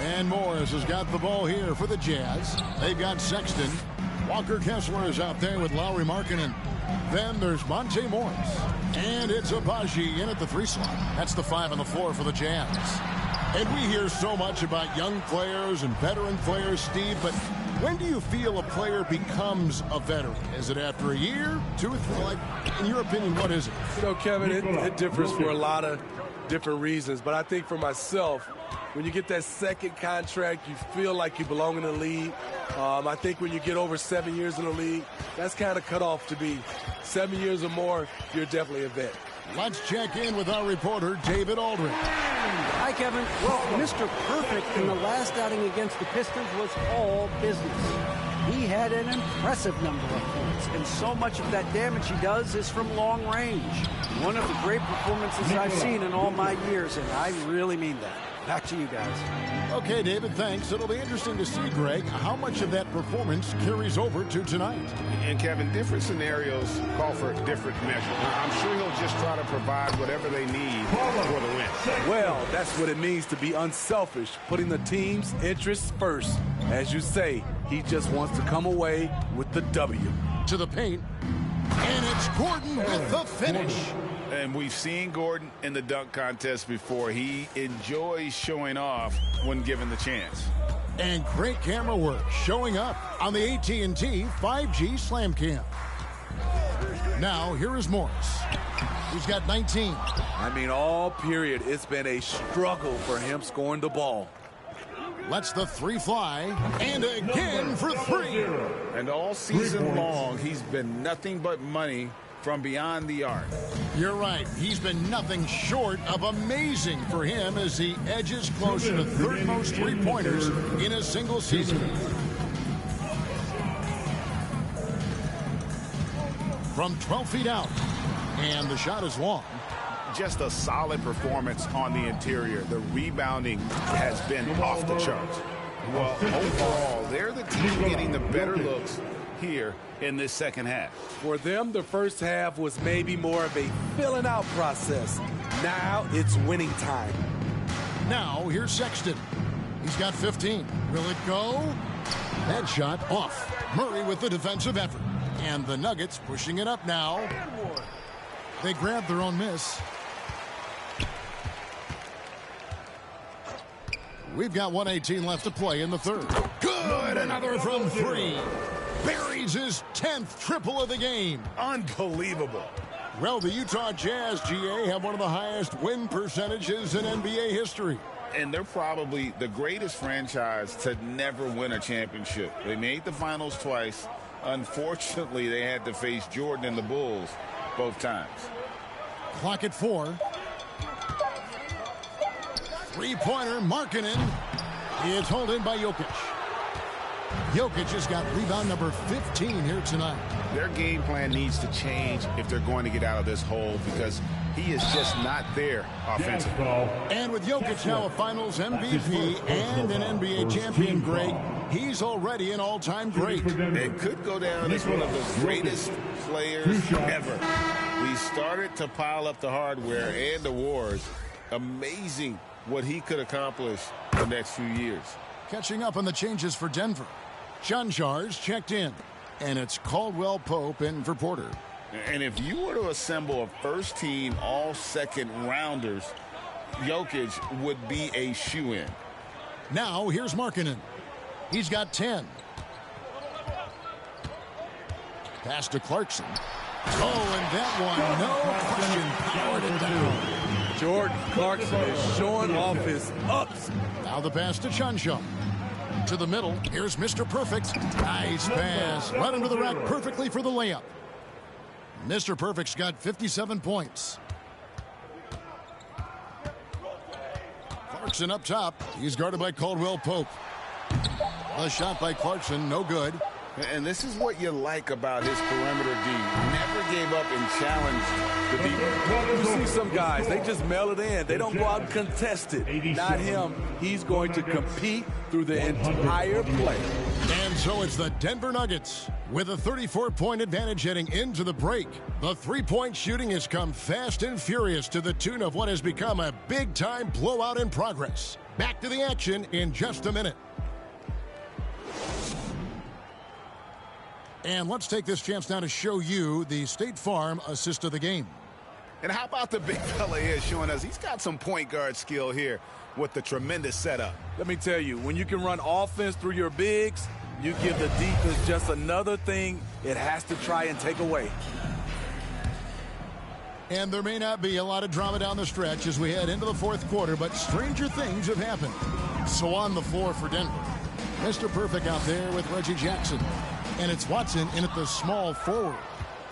And Morris has got the ball here for the Jazz. They've got Sexton. Walker Kessler is out there with Lauri Markkanen. Then there's Monte Morris. And it's Abaji in at the 3 slot. That's the 5 on the floor for the Jazz. And we hear so much about young players and veteran players, Steve, but when do you feel a player becomes a veteran? Is it after a year, 2 or 3? Like, in your opinion, what is it? You know, Kevin, it differs for a lot of different reasons. But I think for myself, when you get that second contract, you feel like you belong in the league. I think when you get over 7 years in the league, that's kind of cut off to be 7 years or more, you're definitely a vet. Let's check in with our reporter, David Aldridge. Hi, Kevin. Well, Mr. Perfect in the last outing against the Pistons was all business. He had an impressive number of points, and so much of that damage he does is from long range. One of the great performances I've seen in all my years, and I really mean that. Back to you guys. Okay, David, thanks. It'll be interesting to see, Greg, how much of that performance carries over to tonight. And, Kevin, different scenarios call for different measures. I'm sure he'll just try to provide whatever they need for the win. Well, that's what it means to be unselfish, putting the team's interests first. As you say, he just wants to come away with the W. To the paint, and it's Gordon with the finish. And we've seen Gordon in the dunk contest before. He enjoys showing off when given the chance. And great camera work showing up on the AT&T 5G Slam Cam. Now, here is Morris. He's got 19. I mean, all period, it's been a struggle for him scoring the ball. Lets the 3 fly, and again for 3. And all season long, he's been nothing but money from beyond the arc. You're right. He's been nothing short of amazing for him as he edges closer to third most 3-pointers in a single season. From 12 feet out, and the shot is long. Just a solid performance on the interior. The rebounding has been off the charts. Well, overall, they're the team getting the better looks here in this second half. For them, the first half was maybe more of a filling out process. Now it's winning time. Now here's Sexton. He's got 15. Will it go? That shot off. Murray with the defensive effort. And the Nuggets pushing it up now. They grabbed their own miss. We've got 1:18 left to play in the third. Good! Another from 3. Buries his 10th triple of the game. Unbelievable. Well, the Utah Jazz, GA, have one of the highest win percentages in NBA history. And they're probably the greatest franchise to never win a championship. They made the finals twice. Unfortunately, they had to face Jordan and the Bulls both times. Clock at 4. 3-pointer, Markkanen. It's hauled in by Jokic. Jokic has got rebound number 15 here tonight. Their game plan needs to change if they're going to get out of this hole because he is just not there offensively. And with Jokic now a Finals MVP and an NBA champion, Greg, he's already an all-time great. It could go down as one of the greatest players ever. We started to pile up the hardware and awards. Amazing what he could accomplish the next few years. Catching up on the changes for Denver. Chunjar's checked in, and it's Caldwell Pope in for Porter. And if you were to assemble a first-team all-second-rounders, Jokic would be a shoo-in. Now here's Markkanen. He's got 10. Pass to Clarkson. Oh, and that one, no question, powered it down. Jordan Clarkson is showing off his ups. Now the pass to Chunjar. To the middle, here's Mr. Perfect. Nice pass. Right under the rack perfectly for the layup. Mr. Perfect's got 57 points. Clarkson up top. He's guarded by Caldwell Pope. A shot by Clarkson, no good. And this is what you like about his perimeter D. Never gave up and challenged the defense. You see some guys, they just mail it in. They don't go out and contest it. Not him. He's going to compete through the entire play. And so it's the Denver Nuggets with a 34-point advantage heading into the break. The three-point shooting has come fast and furious to the tune of what has become a big-time blowout in progress. Back to the action in just a minute. And let's take this chance now to show you the State Farm assist of the game. And how about the big fella here showing us he's got some point guard skill here with the tremendous setup. Let me tell you, when you can run offense through your bigs, you give the defense just another thing it has to try and take away. And there may not be a lot of drama down the stretch as we head into the fourth quarter, but stranger things have happened. So on the floor for Denver, Mr. Perfect out there with Reggie Jackson. And it's Watson in at the small forward.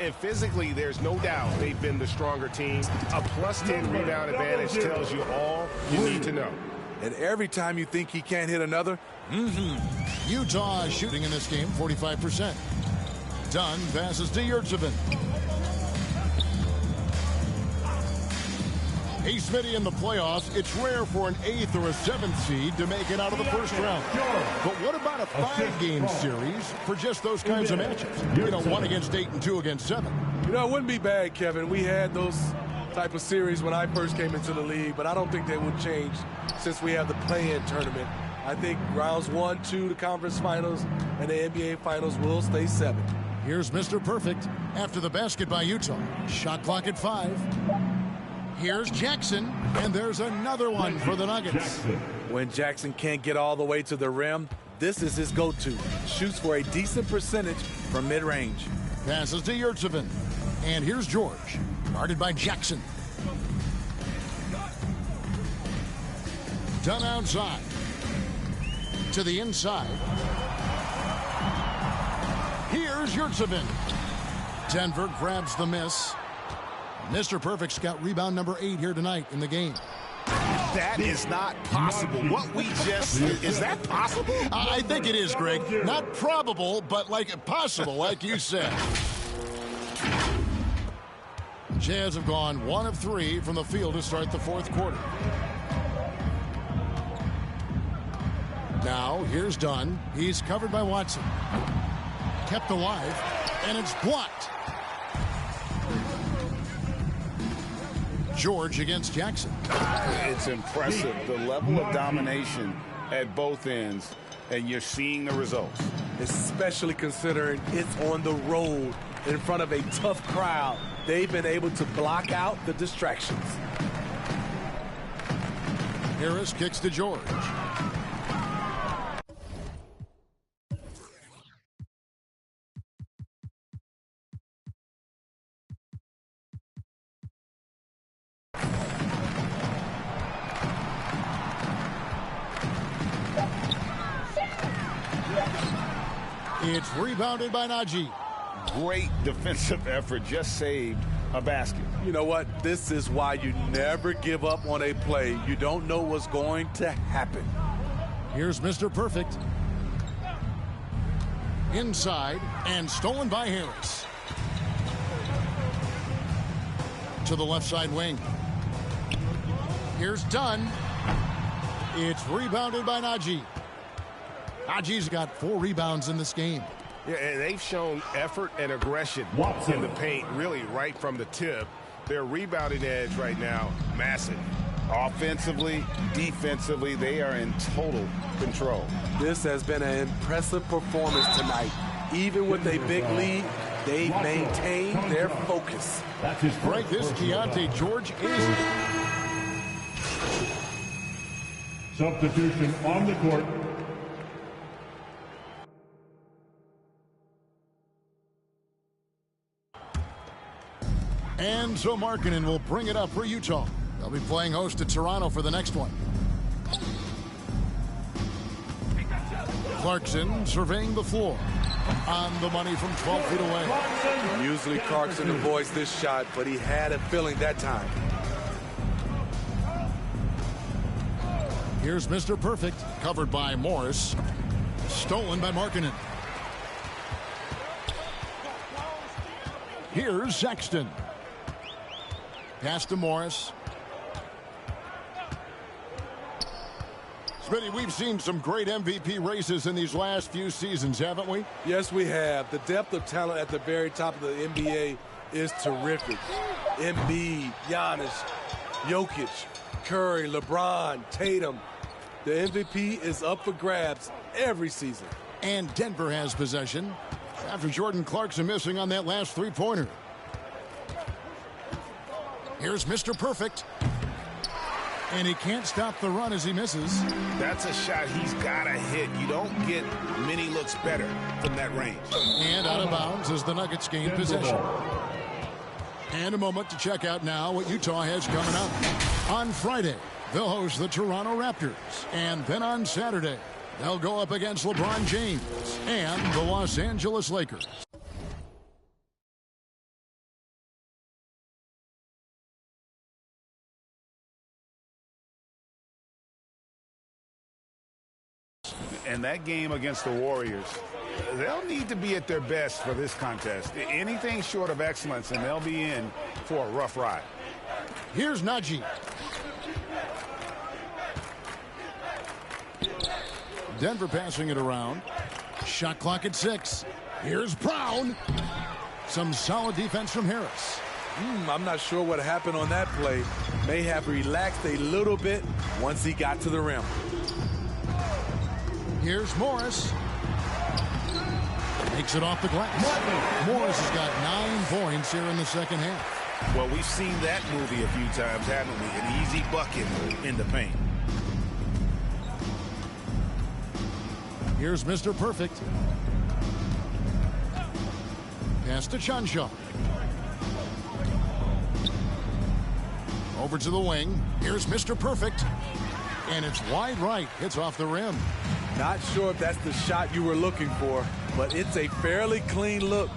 And physically, there's no doubt they've been the stronger team. A plus 10 rebound advantage tells you all you need to know. And every time you think he can't hit another, Utah is shooting in this game 45%. Dunn passes to Yurtsevin. Hey, Smitty, in the playoffs, it's rare for an 8th or a 7th seed to make it out of the first round. But what about a 5-game series for just those kinds of matches? You know, 1 against 8 and 2 against 7. You know, it wouldn't be bad, Kevin. We had those type of series when I first came into the league, but I don't think they would change since we have the play-in tournament. I think rounds 1, 2, the conference finals, and the NBA finals will stay 7. Here's Mr. Perfect after the basket by Utah. Shot clock at 5. Here's Jackson, and there's another one for the Nuggets. When Jackson can't get all the way to the rim, this is his go-to. Shoots for a decent percentage from mid-range. Passes to Yurtsevin. And here's George, guarded by Jackson. Done outside. To the inside. Here's Yurtsevin. Denver grabs the miss. Mr. Perfect's got rebound number 8 here tonight in the game. That is not possible. What we just... Is that possible? I think it is, Greg. Not probable, but possible, like you said. Jazz have gone 1 of 3 from the field to start the fourth quarter. Now, here's Dunn. He's covered by Watson. Kept alive, and it's blocked. George against Jackson. It's impressive, the level of domination at both ends, and you're seeing the results. Especially considering it's on the road in front of a tough crowd. They've been able to block out the distractions. Harris kicks to George. It's rebounded by Najee. Great defensive effort, just saved a basket. You know what? This is why you never give up on a play. You don't know what's going to happen. Here's Mr. Perfect. Inside and stolen by Harris. To the left side wing. Here's Dunn. It's rebounded by Najee. Najee's got 4 rebounds in this game. Yeah, and they've shown effort and aggression in the paint, really right from the tip. Their rebounding edge right now, massive. Offensively, defensively, they are in total control. This has been an impressive performance tonight. Even with a big lead, they've maintained their focus. Right, this Keontae George is... Substitution on the court. And so Markkanen will bring it up for Utah. They'll be playing host to Toronto for the next one. Clarkson surveying the floor. On the money from 12 feet away. Usually Clarkson avoids this shot, but he had a feeling that time. Here's Mr. Perfect, covered by Morris. Stolen by Markkanen. Here's Sexton. Pass to Morris. Smitty, we've seen some great MVP races in these last few seasons, haven't we? Yes, we have. The depth of talent at the very top of the NBA is terrific. Embiid, Giannis, Jokic, Curry, LeBron, Tatum. The MVP is up for grabs every season. And Denver has possession after Jordan Clarkson missing on that last three-pointer. Here's Mr. Perfect. And he can't stop the run as he misses. That's a shot he's got to hit. You don't get many looks better from that range. And out of bounds as the Nuggets gain possession. And a moment to check out now what Utah has coming up. On Friday, they'll host the Toronto Raptors. And then on Saturday, they'll go up against LeBron James and the Los Angeles Lakers. And that game against the Warriors, they'll need to be at their best for this contest. Anything short of excellence, and they'll be in for a rough ride. Here's Najee. Denver passing it around. Shot clock at 6. Here's Brown. Some solid defense from Harris. I'm not sure what happened on that play. May have relaxed a little bit once he got to the rim. Here's Morris. Makes it off the glass. Morris has got 9 points here in the second half. Well, we've seen that movie a few times, haven't we? An easy bucket in the paint. Here's Mr. Perfect. Pass to Chanshaw. Over to the wing. Here's Mr. Perfect. And it's wide right. Hits off the rim. Not sure if that's the shot you were looking for, but it's a fairly clean look.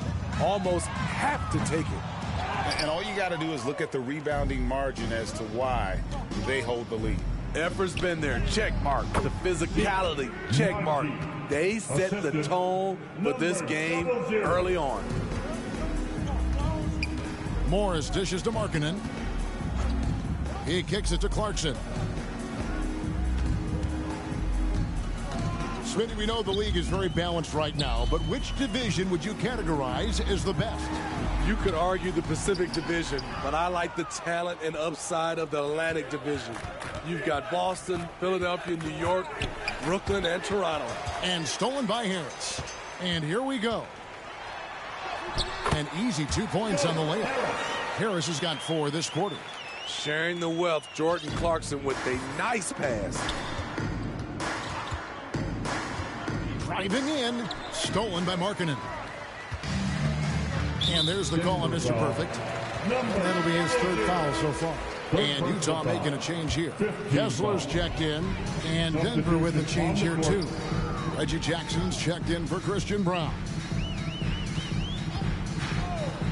Almost have to take it. And all you got to do is look at the rebounding margin as to why they hold the lead. Effort's been there. Check mark. The physicality. Check mark. They set the tone for this game early on. Morris dishes to Markkanen. He kicks it to Clarkson. Smitty, we know the league is very balanced right now, but which division would you categorize as the best? You could argue the Pacific Division, but I like the talent and upside of the Atlantic Division. You've got Boston, Philadelphia, New York, Brooklyn, and Toronto. And stolen by Harris. And here we go. An easy 2 points on the layup. Harris has got 4 this quarter. Sharing the wealth, Jordan Clarkson with a nice pass. Driving in, stolen by Markkanen. And there's the call on Mr. Perfect. That'll be his 3rd foul so far. And Utah making a change here. Kessler's checked in, and Denver with a change here too. Reggie Jackson's checked in for Christian Brown.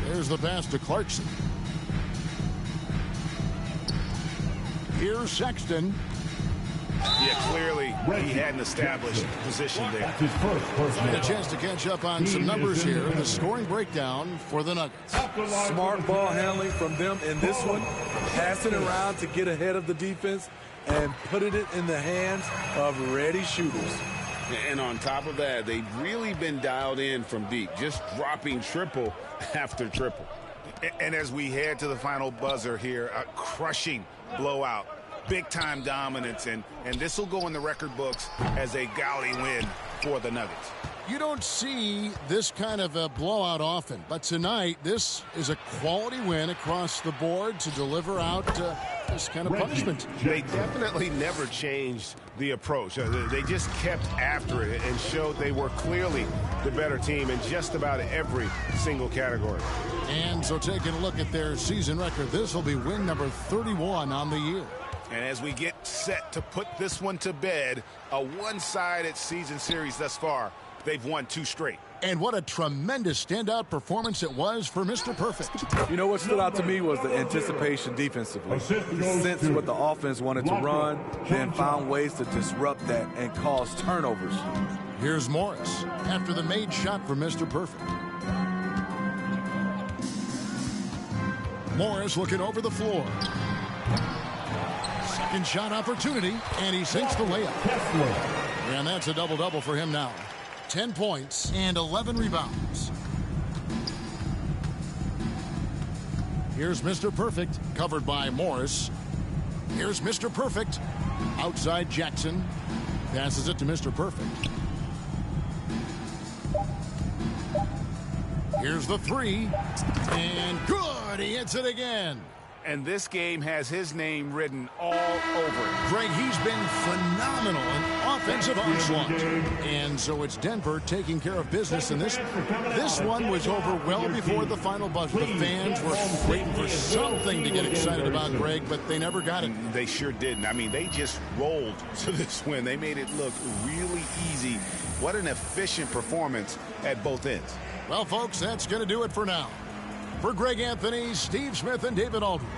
There's the pass to Clarkson. Here's Sexton. Yeah, clearly he hadn't established position there. A chance to catch up on some numbers here. The scoring breakdown for the Nuggets. Smart ball handling from them in this one. Passing around to get ahead of the defense and putting it in the hands of ready shooters. And on top of that, they've really been dialed in from deep, just dropping triple after triple. And as we head to the final buzzer here, a crushing blowout. Big-time dominance, and this will go in the record books as a gaudy win for the Nuggets. You don't see this kind of a blowout often, but tonight this is a quality win across the board to deliver out this kind of punishment. They definitely never changed the approach. They just kept after it and showed they were clearly the better team in just about every single category. And so taking a look at their season record, this will be win number 31 on the year. And as we get set to put this one to bed, a one-sided season series thus far, they've won 2 straight. And what a tremendous standout performance it was for Mr. Perfect. You know what stood out to me was the anticipation defensively. He sensed what the offense wanted to run, then found ways to disrupt that and cause turnovers. Here's Morris after the made shot for Mr. Perfect. Morris looking over the floor. Second shot opportunity, and he sinks the layup. And that's a double-double for him now. 10 points and 11 rebounds. Here's Mr. Perfect, covered by Morris. Here's Mr. Perfect, outside Jackson. Passes it to Mr. Perfect. Here's the three. And good. He hits it again. And this game has his name written all over it. Greg, he's been phenomenal in offensive onslaught. And so it's Denver taking care of business in this. This one was over well before the final buzzer. The fans were waiting for something to get excited about, Greg, but they never got it. They sure didn't. I mean, they just rolled to this win. They made it look really easy. What an efficient performance at both ends. Well, folks, that's going to do it for now. For Greg Anthony, Steve Smith, and David Aldridge,